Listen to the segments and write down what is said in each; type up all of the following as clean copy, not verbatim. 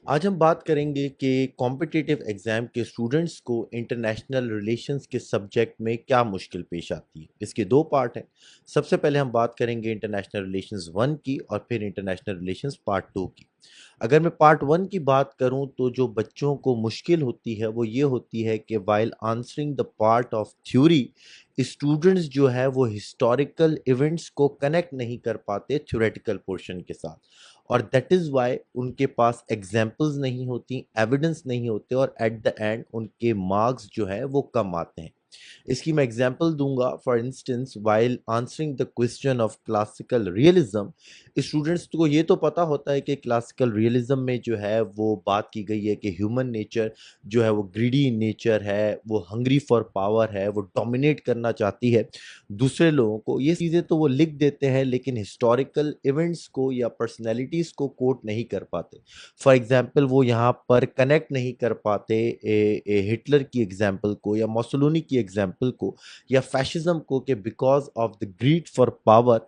आज हम बात करेंगे कि कॉम्पिटिटिव एग्ज़ाम के स्टूडेंट्स को इंटरनेशनल रिलेशंस के सब्जेक्ट में क्या मुश्किल पेश आती है। इसके दो पार्ट हैं। सबसे पहले हम बात करेंगे इंटरनेशनल रिलेशंस 1 की और फिर इंटरनेशनल रिलेशंस पार्ट 2 की। अगर मैं पार्ट 1 की बात करूं तो जो बच्चों को मुश्किल होती है वो ये होती है कि while answering the part of theory students जो है वो हिस्टोरिकल इवेंट्स को कनेक्ट नहीं कर पाते थ्योरेटिकल पोर्शन के साथ, और दैट इज़ वाई उनके पास एग्जाम्पल्स नहीं होती, एविडेंस नहीं होते, और एट द एंड उनके मार्क्स जो है वो कम आते हैं। इसकी मैं एग्जांपल दूंगा। For instance, while answering the question of classical realism, students को ये तो पता होता है कि क्लासिकल रियलिज्म में जो है वो बात की गई है कि ह्यूमन नेचर जो है वो ग्रीडी नेचर है, वो हंग्री फॉर पावर है, वो डोमिनेट करना चाहती है दूसरे लोगों को। ये चीज़ें तो वो लिख देते हैं, लेकिन हिस्टोरिकल इवेंट्स को या पर्सनैलिटीज़ को कोट नहीं कर पाते। फॉर एग्जाम्पल, वो यहाँ पर कनेक्ट नहीं कर पाते हिटलर की एग्जाम्पल को या मोसोलिनी की एग्जाम्पल को या फैशिज्म को, कि because of the greed for power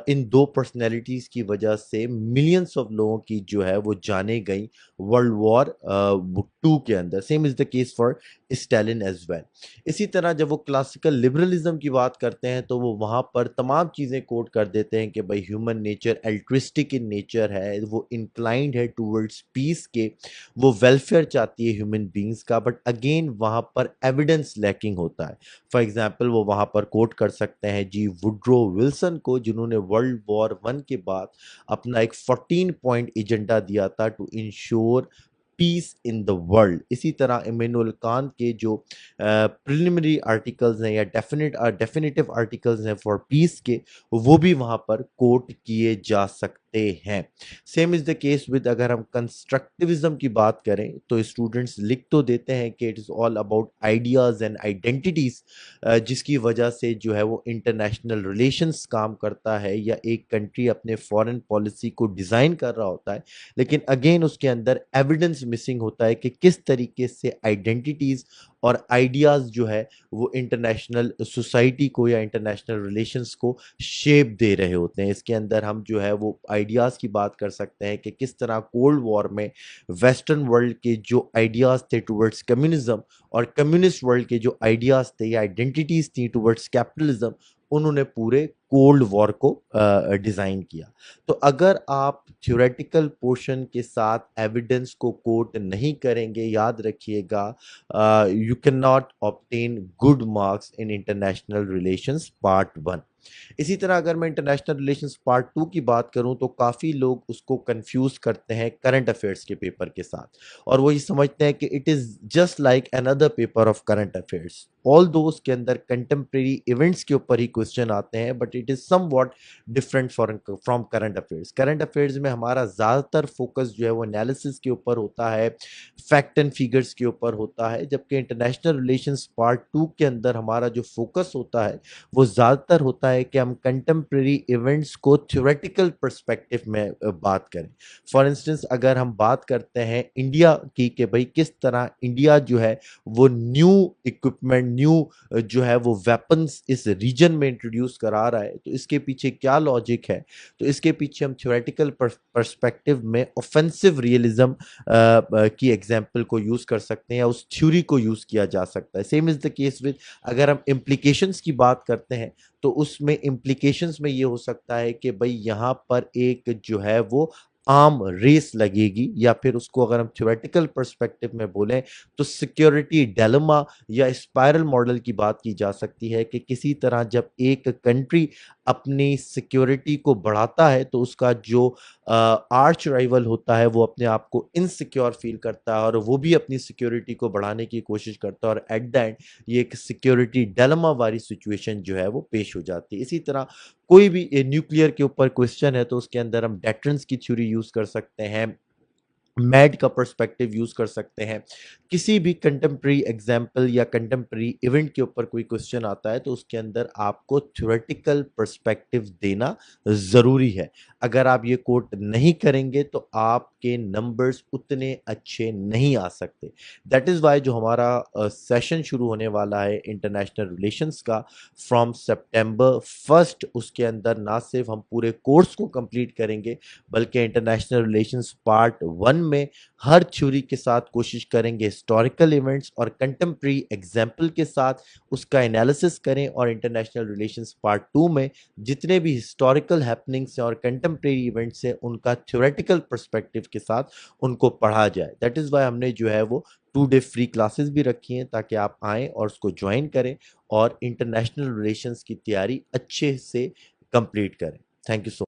in दो पर्सनैलिटीज़ की वजह से मिलियंस ऑफ लोगों की जो है वो जाने गई वर्ल्ड वॉर 2 के अंदर। Same is the case for Stalin as well. इसी तरह जब वो क्लासिकल लिबरलिज्म की बात करते हैं तो वो वहाँ पर तमाम चीज़ें कोट कर देते हैं कि भाई human nature altruistic in nature है, वो इंक्लाइंड है टूवर्ड्स पीस के, वो वेलफेयर चाहती है ह्यूमन बींग्स का, बट अगेन वहाँ पर एविडेंस लैकिंग होता है। फॉर एग्जाम्पल, वो वहाँ पर कोट कर सकते हैं जी वुड्रो विल्सन को, जिन्होंने वर्ल्ड वॉर 1 के बाद अपना एक 14 पॉइंट एजेंडा दिया था to ensure peace in the world. इसी तरह इमैनुअल कांट के जो प्रिलिमिनरी आर्टिकल्स हैं या डेफिनेटिव आर्टिकल्स हैं फॉर पीस के, वो भी वहाँ पर कोट किए जा सकते हैं। Same is the case with, अगर हम कंस्ट्रक्टिविज्म की बात करें तो स्टूडेंट्स लिख तो देते हैं कि it is all about ideas and identities, जिसकी वजह से जो है वो इंटरनेशनल रिलेशंस काम करता है या एक कंट्री अपने फॉरेन पॉलिसी को डिज़ाइन कर रहा होता है, लेकिन अगेन उसके अंदर एविडेंस मिसिंग होता है कि किस तरीके से आइडेंटिटीज़ और आइडियाज़ जो है वो इंटरनेशनल सोसाइटी को या इंटरनेशनल रिलेशंस को शेप दे रहे होते हैं। इसके अंदर हम जो है वो आइडियाज़ की बात कर सकते हैं कि किस तरह कोल्ड वॉर में वेस्टर्न वर्ल्ड के जो आइडियाज़ थे टुवर्ड्स कम्युनिज्म और कम्युनिस्ट वर्ल्ड के जो आइडियाज़ थे या आइडेंटिटीज़ थी टुवर्ड्स कैपिटलिज्म, उन्होंने पूरे कोल्ड वॉर को डिज़ाइन किया। तो अगर आप थ्योरेटिकल पोर्शन के साथ एविडेंस को कोट नहीं करेंगे, याद रखिएगा, you cannot obtain good marks in international relations part 1। इसी तरह अगर मैं इंटरनेशनल रिलेशंस पार्ट 2 की बात करूं तो काफ़ी लोग उसको कंफ्यूज करते हैं करंट अफेयर्स के पेपर के साथ, और वो ये समझते हैं कि it is just like another paper of current affairs. All दो उसके अंदर कंटेम्प्रेरी इवेंट्स के ऊपर ही क्वेश्चन आते हैं, but it is somewhat different from current affairs. Current affairs में हमारा ज़्यादातर फोकस जो है वो एनालिसिस के ऊपर होता है, फैक्ट एंड फिगर्स के ऊपर होता है, जबकि इंटरनेशनल रिलेशंस पार्ट 2 के अंदर हमारा जो फोकस होता है वो ज़्यादातर होता है कि हम कंटेम्प्रेरी इवेंट्स को थ्योरेटिकल पर्सपेक्टिव में बात करें। फॉर इंस्टेंस, अगर हम बात करते हैं इंडिया की कि भाई किस तरह इंडिया जो है वो न्यू इक्विपमेंट, न्यू जो है वो वेपन्स इस रीजन में इंट्रोड्यूस करा रहा है, तो इसके पीछे क्या लॉजिक है? तो इसके पीछे हम थ्योरेटिकल पर्सपेक्टिव में ऑफेंसिव रियलिज्म की एग्जाम्पल को यूज़ कर सकते हैं या उस थ्योरी को यूज़ किया जा सकता है। Same is the case with, अगर हम इम्प्लीकेशंस की बात करते हैं तो उसमें इम्प्लीकेशंस में ये हो सकता है कि भाई यहाँ पर एक जो है वो आर्म रेस लगेगी, या फिर उसको अगर हम थ्योरेटिकल पर्सपेक्टिव में बोलें तो सिक्योरिटी डिलेमा या स्पाइरल मॉडल की बात की जा सकती है कि किसी तरह जब एक कंट्री अपनी सिक्योरिटी को बढ़ाता है तो उसका जो आर्च राइवल होता है वो अपने आप को इनसिक्योर फील करता है और वो भी अपनी सिक्योरिटी को बढ़ाने की कोशिश करता है, और एट द एंड ये एक सिक्योरिटी डिलेमा वाली सिचुएशन जो है वो पेश हो जाती है। इसी तरह कोई भी न्यूक्लियर के ऊपर क्वेश्चन है तो उसके अंदर हम डेटरेंस की थ्योरी यूज कर सकते हैं, मैड का पर्सपेक्टिव यूज कर सकते हैं। किसी भी कंटेम्प्रेरी एग्जाम्पल या कंटेम्प्रेरी इवेंट के ऊपर कोई क्वेश्चन आता है तो उसके अंदर आपको थ्योरेटिकल पर्सपेक्टिव देना ज़रूरी है। अगर आप ये कोट नहीं करेंगे तो आपके नंबर्स उतने अच्छे नहीं आ सकते। दैट इज़ वाई जो हमारा सेशन शुरू होने वाला है इंटरनेशनल रिलेशंस का फ्रॉम सितंबर 1, उसके अंदर ना सिर्फ हम पूरे कोर्स को कंप्लीट करेंगे, बल्कि इंटरनेशनल रिलेशंस पार्ट 1 میں ہر تھیوری کے ساتھ کوشش کریں گے ہسٹوریکل ایونٹس اور کنٹمپریری ایگزامپل کے ساتھ اس کا انالیسس کریں، اور انٹرنیشنل ریلیشنز پارٹ 2 میں جتنے بھی ہسٹوریکل ہیپننگس ہیں اور کنٹمپریری ایونٹس ہیں ان کا تھیوریٹیکل پرسپیکٹو کے ساتھ ان کو پڑھا جائے. دیٹ از وائی ہم نے جو ہے وہ 2 ڈے فری کلاسز بھی رکھی ہیں تاکہ آپ آئیں اور اس کو جوائن کریں اور انٹرنیشنل ریلیشنز کی تیاری اچھے سے کمپلیٹ کریں. Thank you so